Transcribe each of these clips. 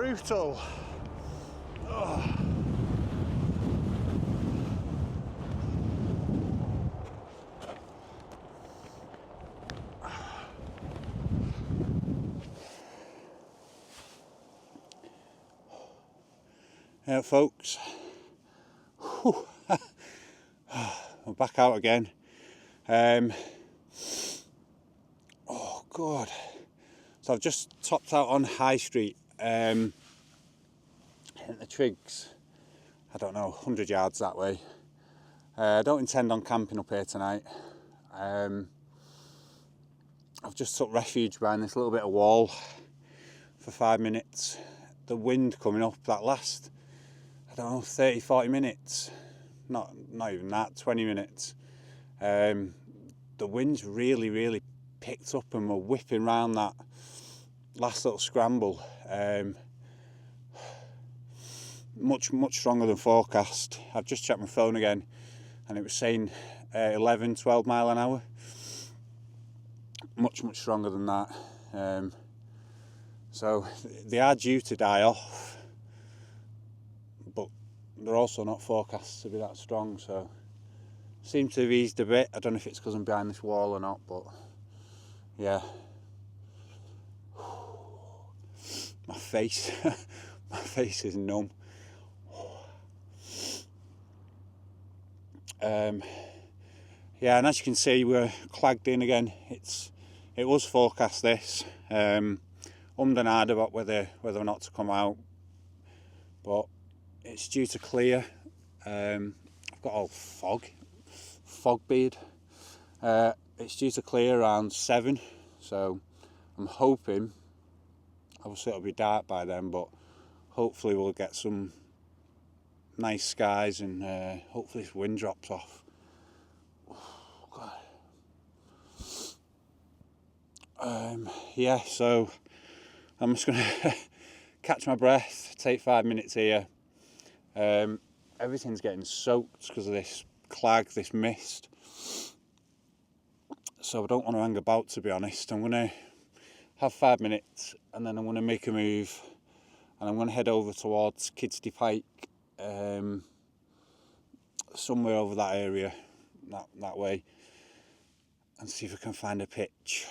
brutal. Oh. Yeah, folks, I'm back out again. Oh God! So I've just topped out on High Street. Hitting the Triggs. I don't know, 100 yards that way. I don't intend on camping up here tonight. I've just took refuge behind this little bit of wall for 5 minutes. The wind coming up that last, I don't know, 30-40 minutes, not even that, 20 minutes. The wind's really picked up and we're whipping round that last little scramble. Much stronger than forecast. I've just checked my phone again and it was saying 11-12 mile an hour. Much stronger than that. So they are due to die off, but they're also not forecast to be that strong, so seem to have eased a bit. I don't know if it's because I'm behind this wall or not, but yeah. My face is numb. Yeah, and as you can see, we're clagged in again. It was forecast this. And ahed about whether or not to come out, but it's due to clear. I've got all fog beard. It's due to clear around 7, so I'm hoping, obviously it'll be dark by then, but hopefully we'll get some nice skies and hopefully this wind drops off. Oh, God. Yeah, so I'm just going to catch my breath, take 5 minutes here. Everything's getting soaked because of this clag, this mist. So I don't want to hang about, to be honest. I'm going to have 5 minutes and then I'm going to make a move and I'm going to head over towards Kidsty Pike, somewhere over that area, that way, and see if I can find a pitch.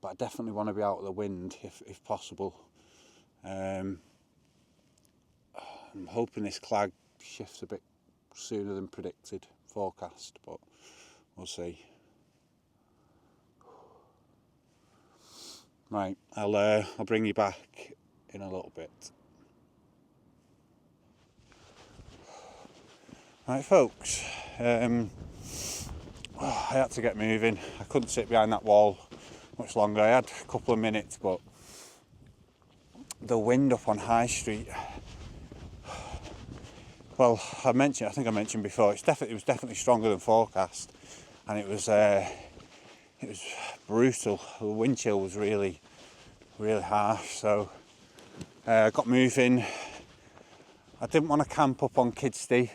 But I definitely want to be out of the wind if possible. I'm hoping this clag shifts a bit sooner than predicted, forecast, but we'll see. Right, I'll bring you back in a little bit. Right, folks, I had to get moving. I couldn't sit behind that wall much longer. I had a couple of minutes, but the wind up on High Street, well, I think I mentioned before, it was definitely stronger than forecast, and it was brutal. The wind chill was really harsh, so I got moving. I didn't want to camp up on Kidsty.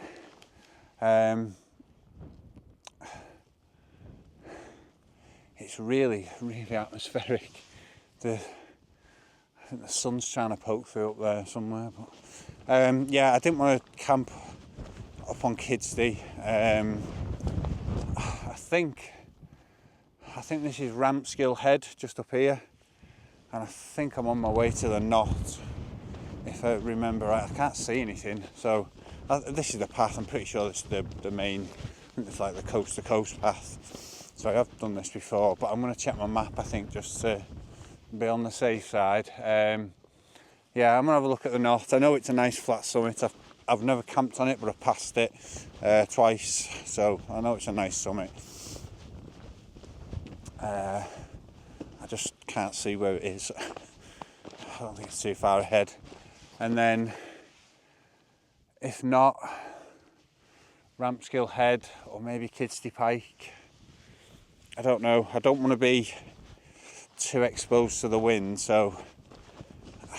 It's really atmospheric. I think the sun's trying to poke through up there somewhere, but yeah, I didn't want to camp up on Kidsty. I think this is Rampskill Head, just up here, and I think I'm on my way to the KNOTT, if I remember right. I can't see anything, so this is the path. I'm pretty sure this is the main, I think it's like the coast to coast path. So I have done this before, but I'm going to check my map, I think, just to be on the safe side. Yeah, I'm going to have a look at the KNOTT. I know it's a nice flat summit. I've never camped on it, but I've passed it twice, so I know it's a nice summit. I just can't see where it is. I don't think it's too far ahead. And then, if not, Rampskill Head or maybe Kidsty Pike. I don't know. I don't want to be too exposed to the wind, so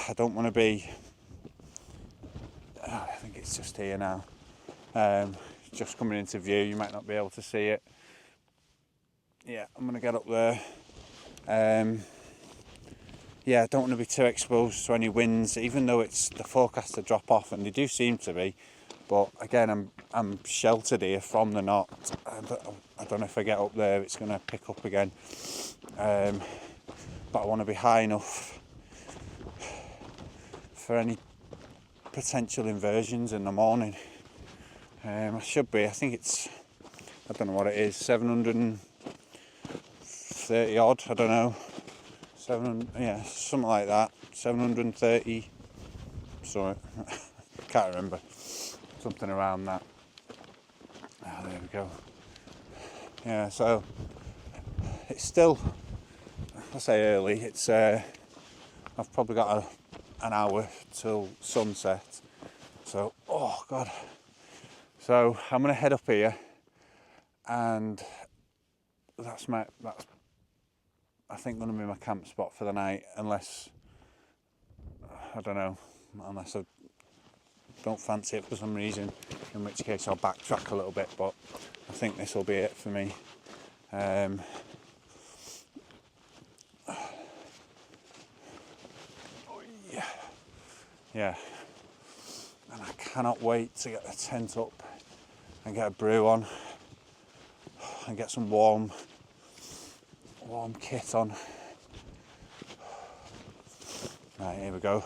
I don't want to be. I think it's just here now. Just coming into view. You might not be able to see it. Yeah, I'm going to get up there. yeah, I don't want to be too exposed to any winds, even though it's the forecast to drop off, and they do seem to be. But again, I'm sheltered here from the knot. I don't know if I get up there, it's going to pick up again. But I want to be high enough for any potential inversions in the morning. I should be. I think it's, I don't know what it is, 730 odd. I don't know. 700, yeah, something like that. 730. Sorry, can't remember. Something around that. Oh, there we go. Yeah, so it's still, I say early. It's I've probably got an hour till sunset. So, oh god. So I'm gonna head up here, and that's I think gonna be my camp spot for the night, unless I don't know, unless I don't fancy it for some reason, in which case I'll backtrack a little bit, but I think this will be it for me. Yeah, and I cannot wait to get the tent up and get a brew on and get some warm kit on. Right, here we go.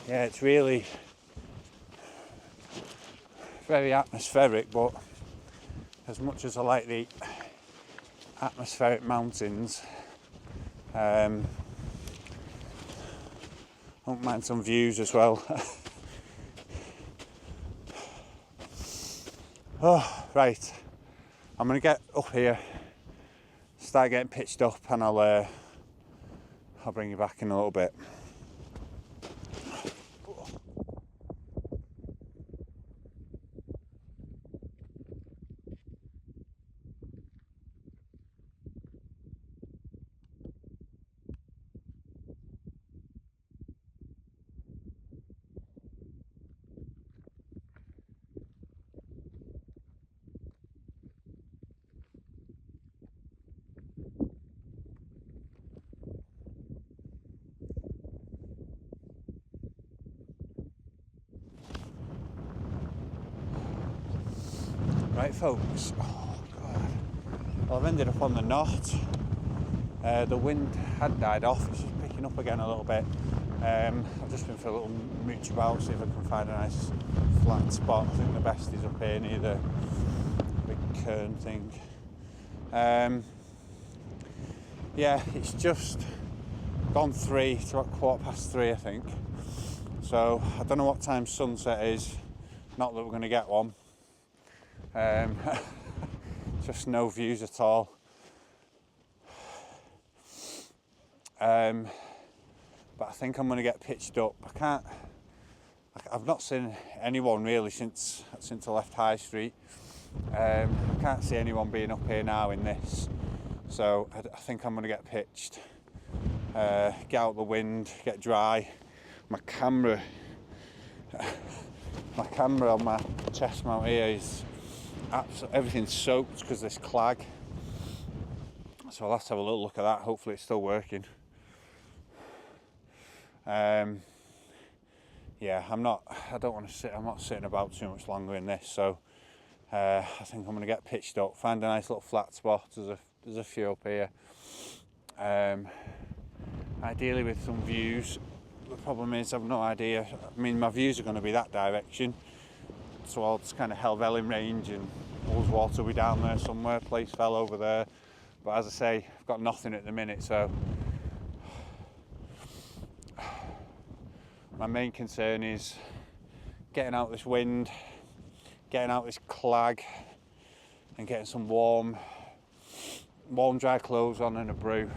Yeah, it's really very atmospheric, but as much as I like the atmospheric mountains, I don't mind some views as well. Oh, right. I'm going to get up here, start getting pitched up, and I'll bring you back in a little bit. Right, folks. Oh god. Well, I've ended up on the knot. The wind had died off. It's just picking up again a little bit. I've just been for a little mooch about, see if I can find a nice flat spot. I think the best is up here near the big cairn thing. Yeah, it's just gone 3 to about 3:15, I think. So I don't know what time sunset is. Not that we're going to get one. Just no views at all. But I think I'm going to get pitched up. I've not seen anyone really since I left High Street. I can't see anyone being up here now in this. So I think I'm going to get pitched. Get out the wind, get dry. My camera on my chest mount here is everything's soaked because of this clag. So I'll have to have a little look at that. Hopefully it's still working. Yeah, I'm not sitting about too much longer in this, so I think I'm going to get pitched up, find a nice little flat spot. There's a few up here, ideally with some views. The problem is I've no idea. I mean, my views are going to be that direction towards kind of Helvellyn range, and Ullswater will be down there somewhere, Place Fell over there. But as I say, I've got nothing at the minute, so my main concern is getting out this wind, getting out this clag, and getting some warm dry clothes on and a brew.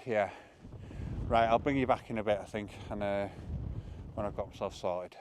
Yeah, right, I'll bring you back in a bit, I think, and when I've got myself sorted.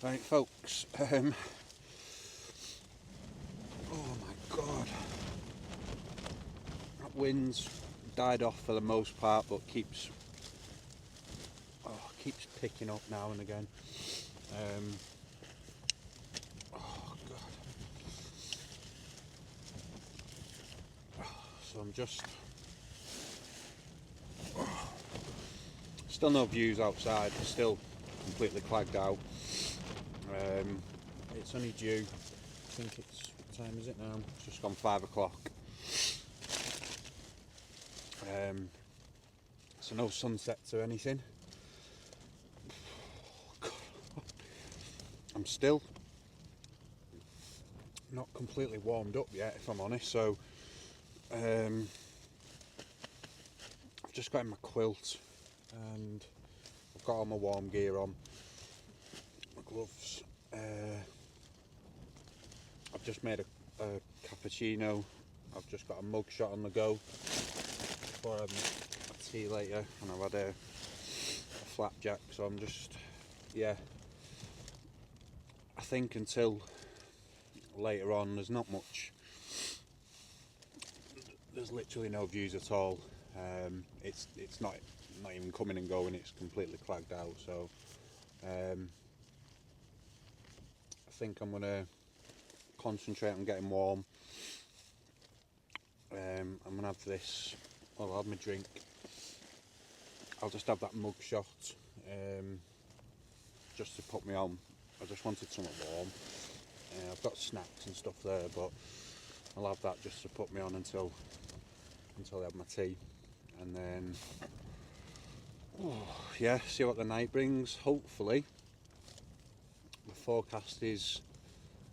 Right folks, oh my god, that wind's died off for the most part, but keeps picking up now and again. Oh god, so I'm just still no views outside, still completely clagged out. It's only due, I think it's, what time is it now? It's just gone 5 o'clock. So no sunsets or anything. I'm still not completely warmed up yet, if I'm honest, so I've just got in my quilt and I've got all my warm gear on, my gloves. I've just made a cappuccino. I've just got a mug shot on the go before I have my tea later, and I've had a flapjack, so I'm just, yeah, I think until later on there's not much, there's literally no views at all. It's not even coming and going, it's completely clagged out, so I think I'm going to concentrate on getting warm. I'm going to have this, well, I'll have my drink, I'll just have that mug shot just to put me on. I just wanted something warm. I've got snacks and stuff there, but I'll have that just to put me on until I have my tea, and then yeah, see what the night brings. Hopefully the forecast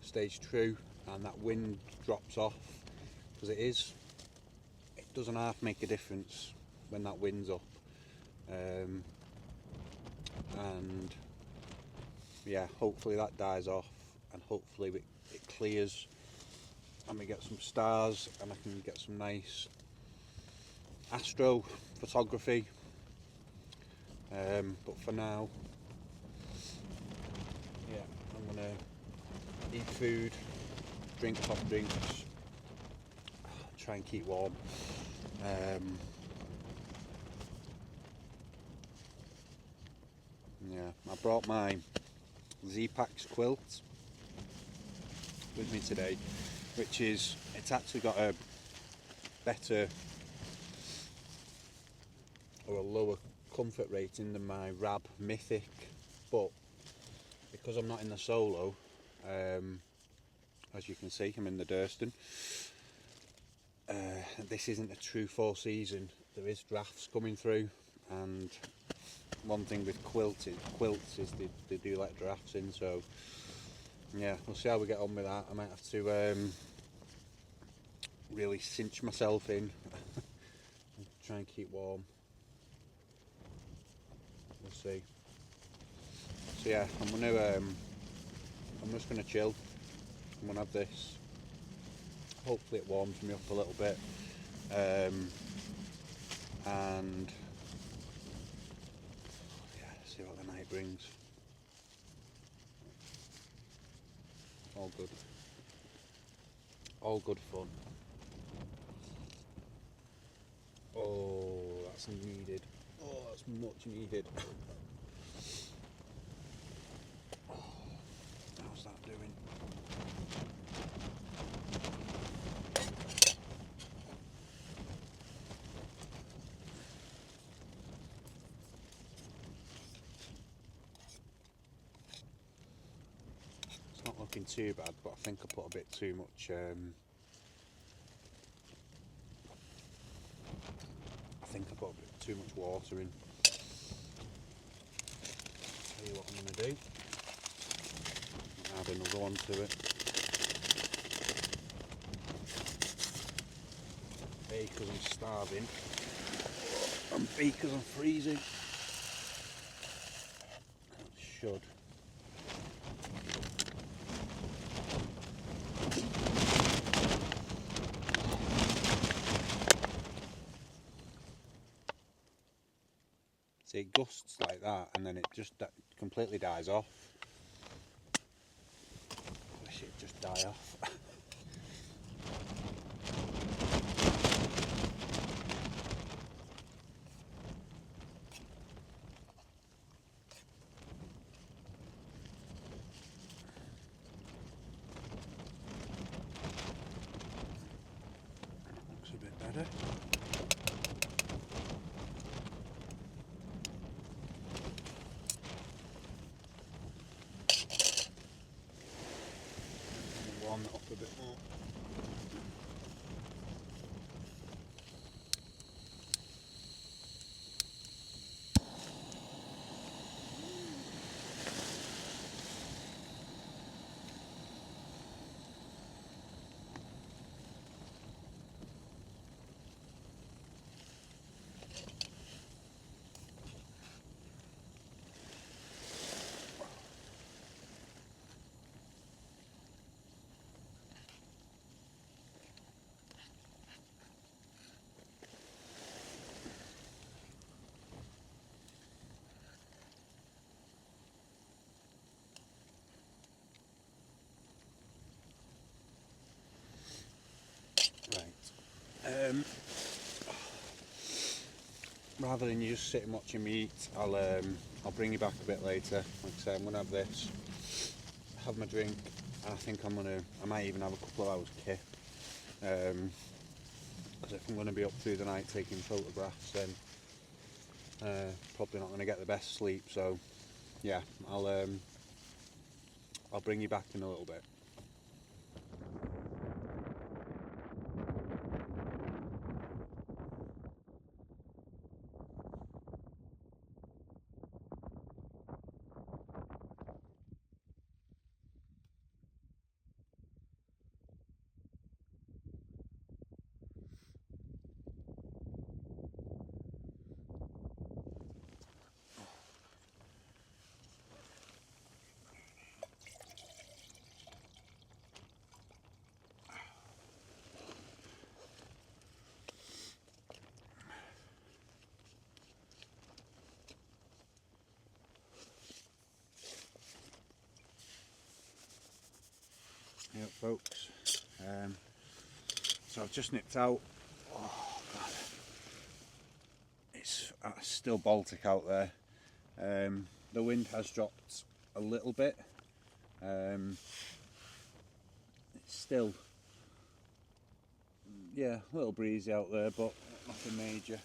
stays true and that wind drops off, because it doesn't half make a difference when that wind's up. And yeah, hopefully that dies off, and hopefully it clears and we get some stars and I can get some nice astro photography. But for now, yeah, I'm gonna eat food, drink hot drinks, try and keep warm. Yeah, I brought my Z-Pax quilt with me today, which it's actually got a better or a lower comfort rating than my Rab Mythic, but because I'm not in the solo, as you can see, I'm in the Durston. This isn't a true 4-season. There is drafts coming through, and one thing with quilts is they do let drafts in, so yeah, we'll see how we get on with that. I might have to really cinch myself in and try and keep warm. We'll see. So yeah, I'm just gonna chill. I'm gonna have this. Hopefully it warms me up a little bit, and yeah, see what the night brings. All good fun. Oh, that's needed. Oh, that's much needed. How's that doing? It's not looking too bad, but I think I put a bit too much. I think I put a bit too much water in. Tell you what I'm going to do. Add another one to it. A, because I'm starving, and B, because I'm freezing. That should. See, it gusts like that, and then it just completely dies off. wish it'd just die off. Looks a bit better. Warm it up a bit more. Right. Rather than you just sitting watching me eat, I'll bring you back a bit later. Like I say, I'm gonna have this, have my drink, and I think I might even have a couple of hours kip. Because if I'm gonna be up through the night taking photographs, then probably not gonna get the best sleep. So yeah, I'll bring you back in a little bit. Yep, folks. So I've just nipped out. Oh God, it's still Baltic out there. The wind has dropped a little bit. It's still, yeah, a little breezy out there, but nothing major.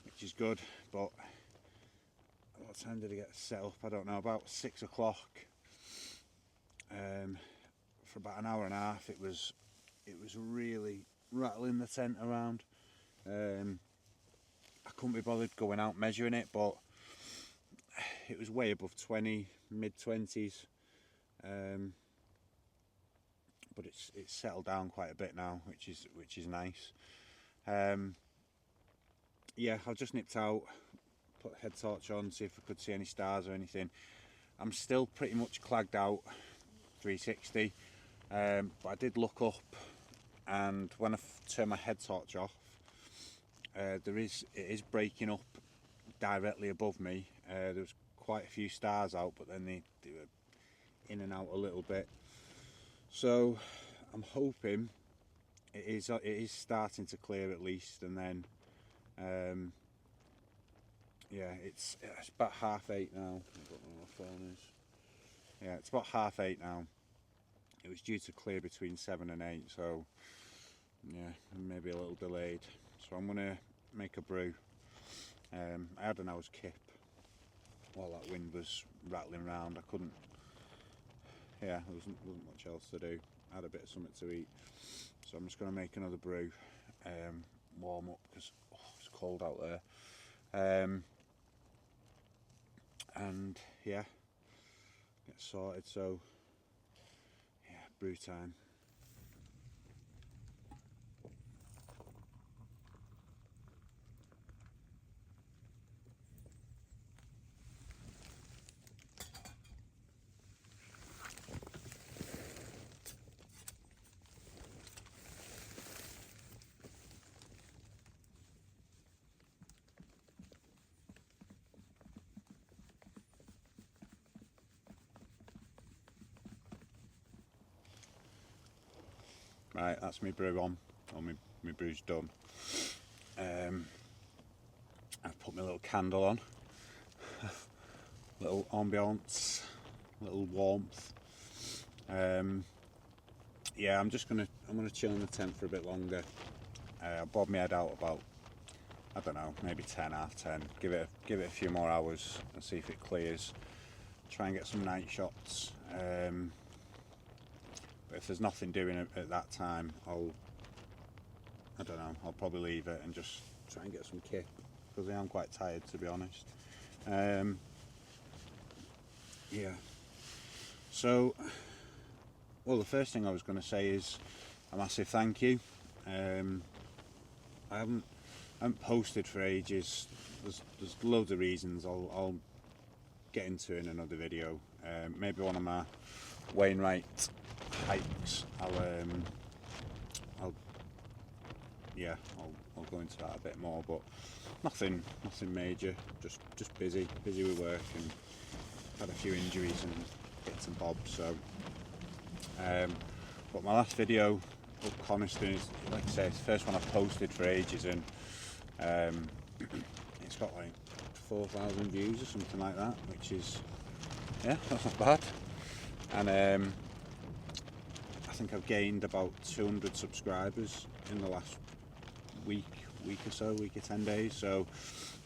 Which is good, but what time did I get set up? I don't know, about 6 o'clock. For about an hour and a half it was really rattling the tent around. I couldn't be bothered going out measuring it, but it was way above 20, mid 20s. But it's settled down quite a bit now, which is nice. Yeah, I've just nipped out, put head torch on, see if I could see any stars or anything. I'm still pretty much clagged out 360, but I did look up, and when I turn my head torch off, it is breaking up directly above me. There was quite a few stars out, but then they were in and out a little bit. So I'm hoping it is starting to clear at least, and then yeah, it's about 8:30 now. I don't know what my phone is. Yeah, it's about 8:30 now. It was due to clear between 7 and 8, so yeah, maybe a little delayed. So I'm gonna make a brew. I had an hour's kip while that wind was rattling round. I couldn't. Yeah, there wasn't much else to do. I had a bit of something to eat, so I'm just gonna make another brew, warm up because it's cold out there. And yeah, get sorted. So yeah, brew time. Right, that's my brew on, or my brew's done. I've put my little candle on, little ambiance, little warmth. Yeah, I'm gonna chill in the tent for a bit longer. I'll bob my head out about, I don't know, maybe 10, half 10. Give it a few more hours and see if it clears. Try and get some night shots. But if there's nothing doing at that time, I'll probably leave it and just try and get some kit, because I am quite tired, to be honest. Yeah. So, well, the first thing I was going to say is a massive thank you. I haven't posted for ages. There's loads of reasons I'll get into in another video. Maybe one of my Wainwright hikes. I'll go into that a bit more, but nothing major. Just busy with work, and had a few injuries and bits and bobs. So, but my last video up Coniston is, like I say, it's the first one I've posted for ages, and it's got like 4,000 views or something like that, which is, yeah, that's not bad. And I think I've gained about 200 subscribers in the last week or so, week or 10 days. So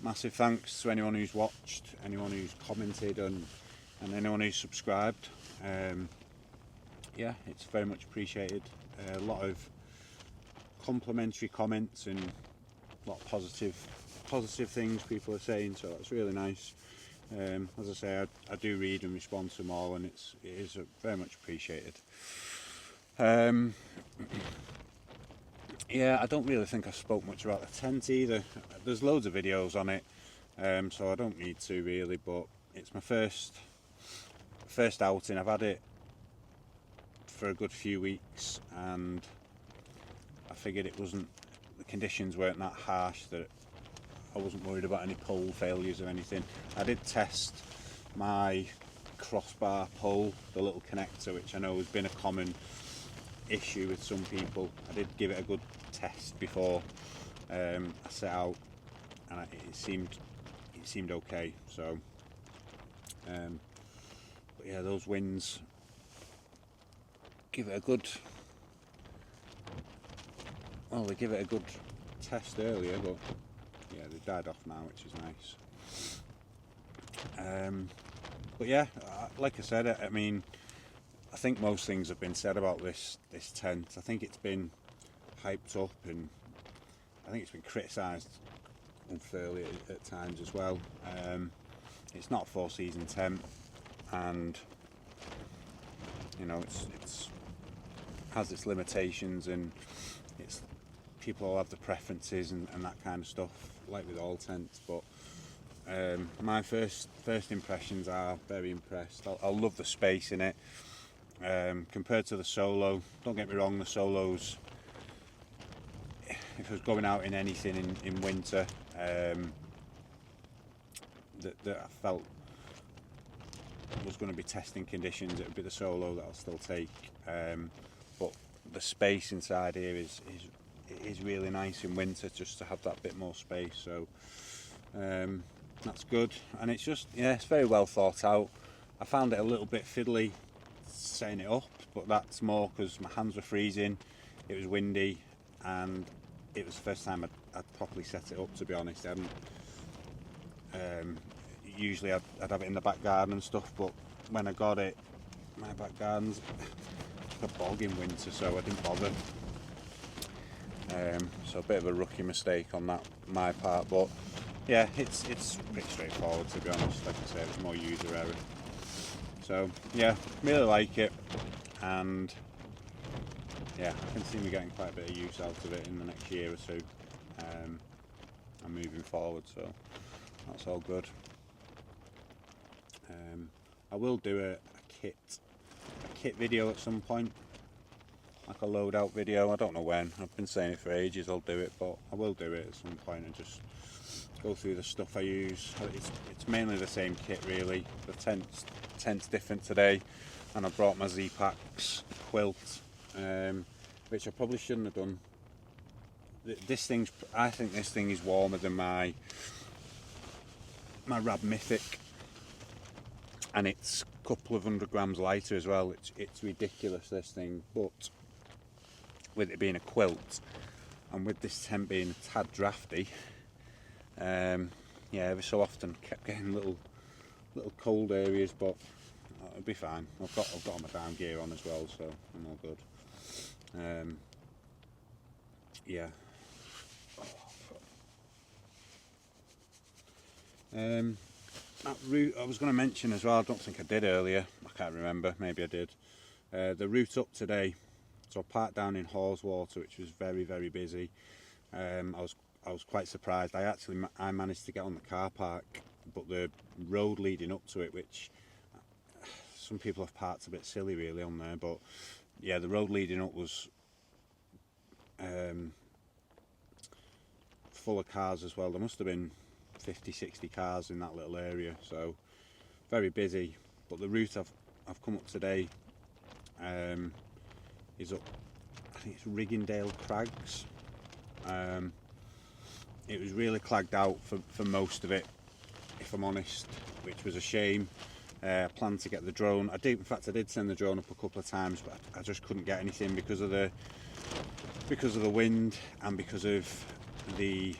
massive thanks to anyone who's watched, anyone who's commented, and anyone who's subscribed. Yeah, it's very much appreciated. A lot of complimentary comments and a lot of positive things people are saying, so that's really nice. As I say, I do read and respond to them all, and it is very much appreciated. Yeah, I don't really think I spoke much about the tent either. There's loads of videos on it, so I don't need to really, but it's my first outing. I've had it for a good few weeks, and I figured the conditions weren't that harsh, that I wasn't worried about any pole failures or anything. I did test my crossbar pole, the little connector, which I know has been a common issue with some people. I did give it a good test before I set out, and it seemed okay. So, but yeah, those winds give it a good. Well, they give it a good test earlier, but yeah, they died off now, which is nice. But yeah, like I said, I mean, I think most things have been said about this tent. I think it's been hyped up, and I think it's been criticised unfairly at times as well. It's not a 4-season tent, and you know, it's has its limitations, and people all have the preferences and that kind of stuff, like with all tents. But my first impressions are very impressed. I love the space in it. Compared to the Solo, don't get me wrong, the Solos, if I was going out in anything in winter, that I felt was going to be testing conditions, it would be the Solo that I'll still take. But the space inside here is really nice in winter, just to have that bit more space. So that's good, and it's just, yeah, it's very well thought out. I found it a little bit fiddly setting it up, but that's more because my hands were freezing, it was windy, and it was the first time I'd properly set it up, to be honest. I hadn't, usually I'd have it in the back garden and stuff, but when I got it, my back garden's a bog in winter, so I didn't bother. So a bit of a rookie mistake on my part, but yeah, it's pretty straightforward, to be honest. Like I said, it's more user error. So yeah, really like it, and yeah, I can see me getting quite a bit of use out of it in the next year or two. I'm moving forward, so that's all good. I will do a kit video at some point, like a loadout video. I don't know when. I've been saying it for ages, I'll do it, but I will do it at some point and just go through the stuff I use. It's mainly the same kit, really. The tent's different today, and I brought my Z-Packs quilt. which I probably shouldn't have done. I think this thing is warmer than my Rab Mythic, and it's a couple of 100 grams lighter as well. It's ridiculous, this thing, but with it being a quilt and with this tent being a tad drafty, yeah, every so often kept getting little cold areas, but it'll be fine. I've got my down gear on as well, so I'm all good. Yeah. That route I was going to mention as well, I don't think I did earlier, I can't remember, maybe I did. The route up today, so I parked down in Haweswater, which was very, very busy. I was quite surprised. I managed to get on the car park, but the road leading up to it, which some people have parked a bit silly really on there, but yeah, the road leading up was full of cars as well. There must have been 50-60 cars in that little area, so very busy. But the route I've come up today is up, I think it's Riggindale Crags. It was really clagged out for most of it, if I'm honest, which was a shame. I planned to get the drone. I did send the drone up a couple of times, but I just couldn't get anything because of the wind and because of the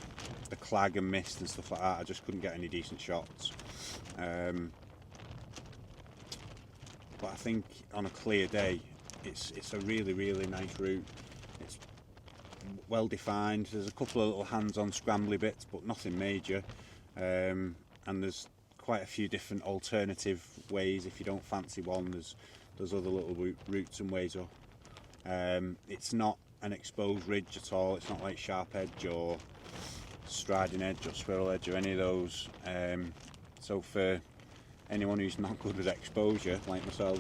clag and mist and stuff like that. I just couldn't get any decent shots. But I think on a clear day, it's a really, really nice route. It's well defined. There's a couple of little hands-on scrambly bits, but nothing major. And there's quite a few different alternative ways. If you don't fancy one, there's other little routes and ways up. It's not an exposed ridge at all. It's not like Sharp Edge or Striding Edge or Swirl Edge or any of those. So for anyone who's not good with exposure like myself,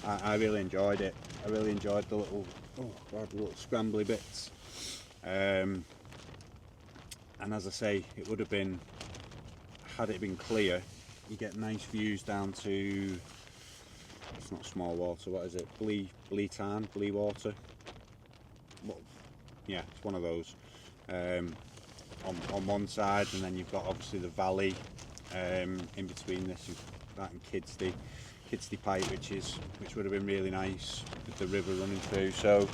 I really enjoyed it. I really enjoyed the little scrambly bits. And as I say, it would have been, had it been clear, you get nice views down to, it's not Small Water, what is it, Blee Water. Well, yeah, it's one of those. On one side, and then you've got obviously the valley in between this, that and Kidsty Pipe, which would have been really nice with the river running through. So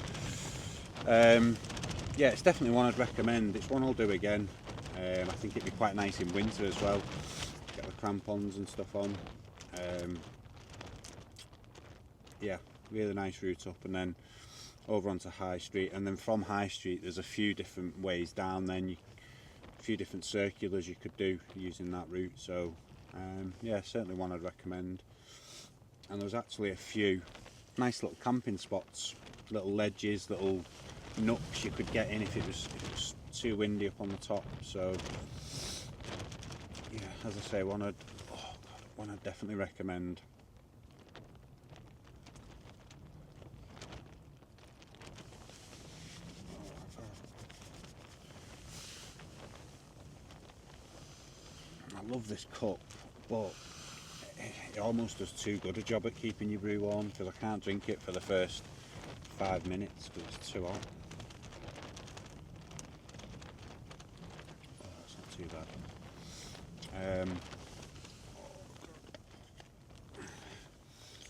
yeah, it's definitely one I'd recommend. It's one I'll do again. I think it'd be quite nice in winter as well. Get the crampons and stuff on. Yeah, really nice route up, and then over onto High Street, and then from High Street there's a few different ways down. Then a few different circulars you could do using that route. So yeah, certainly one I'd recommend. And there was actually a few nice little camping spots, little ledges, little nooks you could get in if it was too windy up on the top. So yeah, as I say, one I'd definitely recommend. I love this cup, but it almost does too good a job at keeping your brew warm, because I can't drink it for the first 5 minutes because it's too hot. Oh, that's not too bad.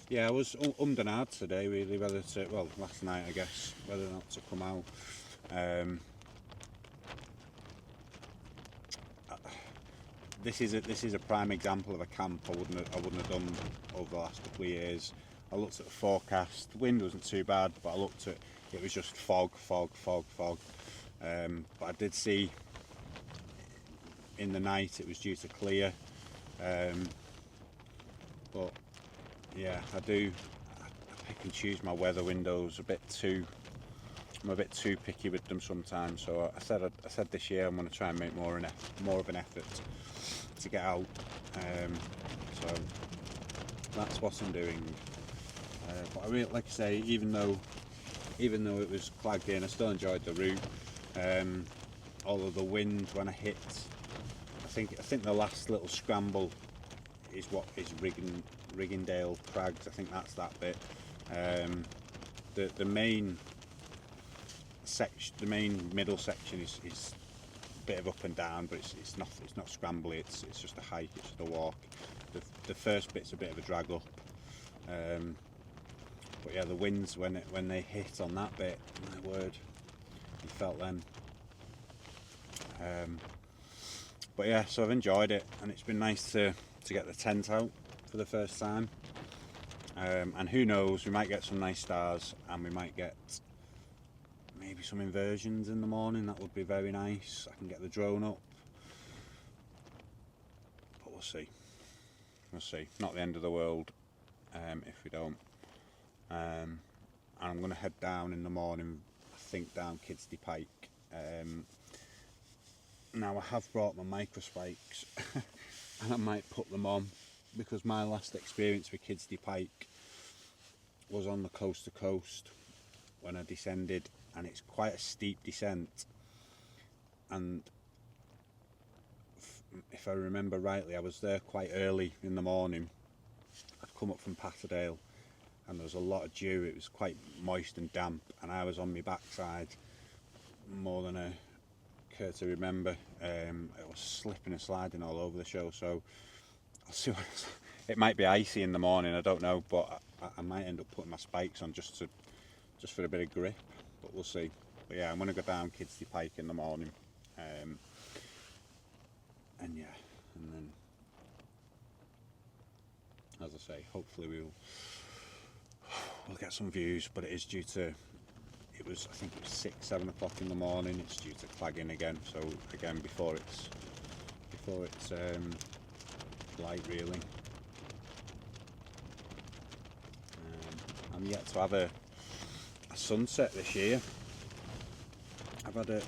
Yeah, I was and ahh'd today really whether to, well, last night I guess, whether or not to come out. This is a prime example of a camp I wouldn't have done over the last couple of years. I looked at the forecast. The wind wasn't too bad, but I looked at it was just fog. But I did see in the night it was due to clear. But yeah, I pick and choose my weather windows I'm a bit too picky with them sometimes. So I said this year I'm going to try and make more of an effort to get out. So that's what I'm doing. But I really, like I say, even though it was clagged in, I still enjoyed the route. Although the wind when I hit, I think the last little scramble is what is Riggindale Crags. I think that's that bit. The main section, the main middle section is a bit of up and down, but it's not scrambly. It's just a hike. It's just a walk. The first bit's a bit of a drag up. But yeah, the winds when they hit on that bit, my word, you felt them. But yeah, so I've enjoyed it, and it's been nice to get the tent out for the first time. And who knows, we might get some nice stars, and we might get maybe some inversions in the morning. That would be very nice. I can get the drone up, but we'll see. Not the end of the world if we don't. And I'm going to head down in the morning, I think down Kidsty Pike. Now I have brought my micro spikes and I might put them on, because my last experience with Kidsty Pike was on the coast to coast when I descended, and it's quite a steep descent, and if I remember rightly, I was there quite early in the morning. I'd come up from Patterdale and there was a lot of dew. It was quite moist and damp, and I was on my backside more than I care to remember. It was slipping and sliding all over the show, so I'll see what it might be icy in the morning, I don't know, but I might end up putting my spikes on just for a bit of grip, but we'll see. But yeah, I'm going to go down Kidsty Pike in the morning, and yeah, and then, as I say, hopefully we'll get some views. But it is due to, I think it was 6-7 o'clock in the morning. It's due to clagging again, so again before it's light really. I'm yet to have a sunset this year. I've got a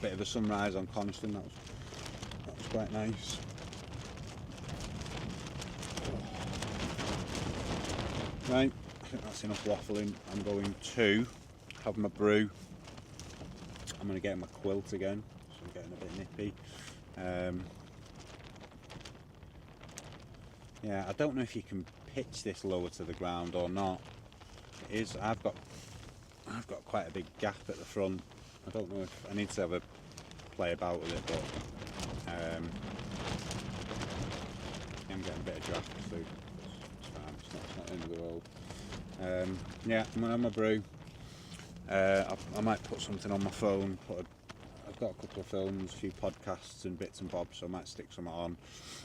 bit of a sunrise on Coniston. That was quite nice. Right, I think that's enough waffling. I'm going to have my brew. I'm going to get my quilt again, so I'm getting a bit nippy. Yeah, I don't know if you can pitch this lower to the ground or not. It is. I've got quite a big gap at the front. I don't know if I need to have a play about with it, but I'm getting a bit of draft, so it's fine. It's not the end of the world. Yeah, I'm gonna have my brew. I might put something on my phone. I've got a couple of films, a few podcasts and bits and bobs, so I might stick some on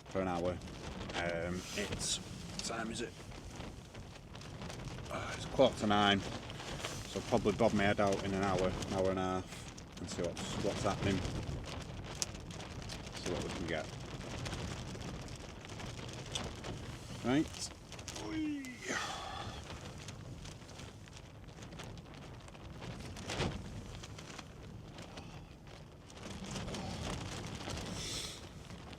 for an hour. What time is it? It's 8:45, so I'll probably bob my head out in an hour and a half, and see what's happening. See what we can get. Right.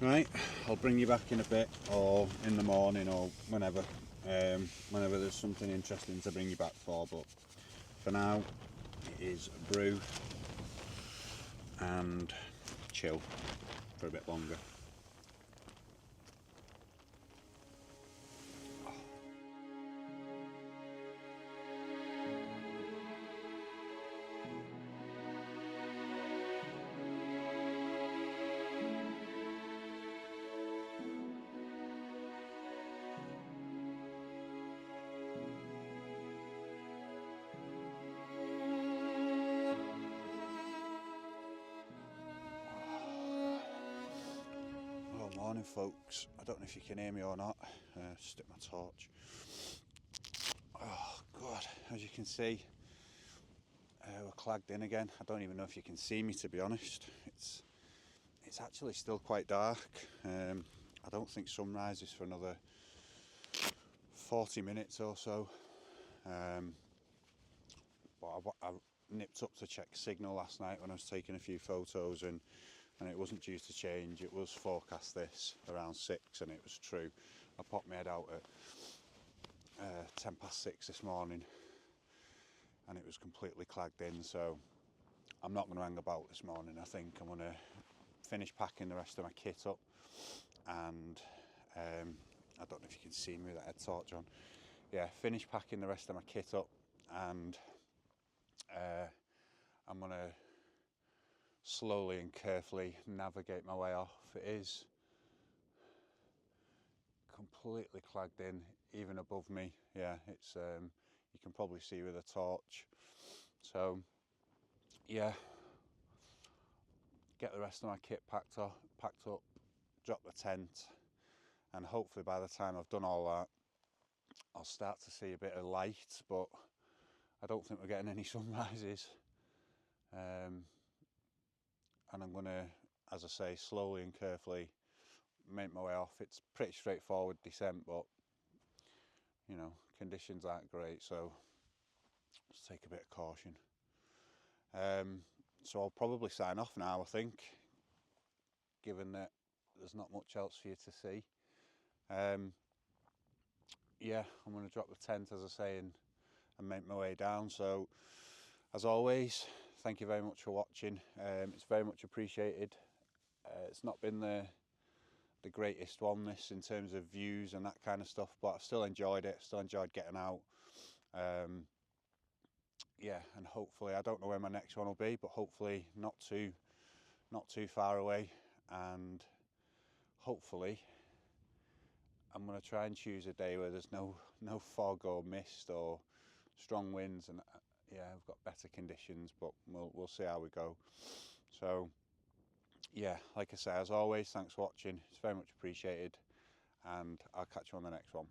Right, I'll bring you back in a bit, or in the morning, or whenever there's something interesting to bring you back for, but for now it is brew and chill for a bit longer. Morning folks, I don't know if you can hear me or not. Stick my torch. Oh god, as you can see, we're clagged in again. I don't even know if you can see me, to be honest. It's actually still quite dark. I don't think sunrise is for another 40 minutes or so. But I nipped up to check signal last night when I was taking a few photos, and it wasn't due to change. It was forecast this around 6, and it was true. I popped my head out at 6:10 this morning, and it was completely clagged in, so I'm not going to hang about this morning. I think I'm going to finish packing the rest of my kit up, and I don't know if you can see me with that head torch on. Yeah, finish packing the rest of my kit up, and I'm going to slowly and carefully navigate my way off. It is completely clagged in, even above me. Yeah, it's you can probably see with a torch. So yeah, get the rest of my kit packed up, drop the tent, and hopefully by the time I've done all that, I'll start to see a bit of light, but I don't think we're getting any sunrises. And I'm going to, as I say, slowly and carefully make my way off. It's pretty straightforward descent, but you know, conditions aren't great, so just take a bit of caution. So I'll probably sign off now, I think, given that there's not much else for you to see. Yeah, I'm going to drop the tent, as I say, and make my way down. So as always, thank you very much for watching. It's very much appreciated. It's not been the greatest one, this, in terms of views and that kind of stuff, but I've still enjoyed it. Still enjoyed getting out. Yeah, and hopefully, I don't know where my next one will be, but hopefully not too far away. And hopefully I'm going to try and choose a day where there's no fog or mist or strong winds, and yeah, I've got better conditions, but we'll see how we go. So yeah, like I say, as always, thanks for watching. It's very much appreciated, and I'll catch you on the next one.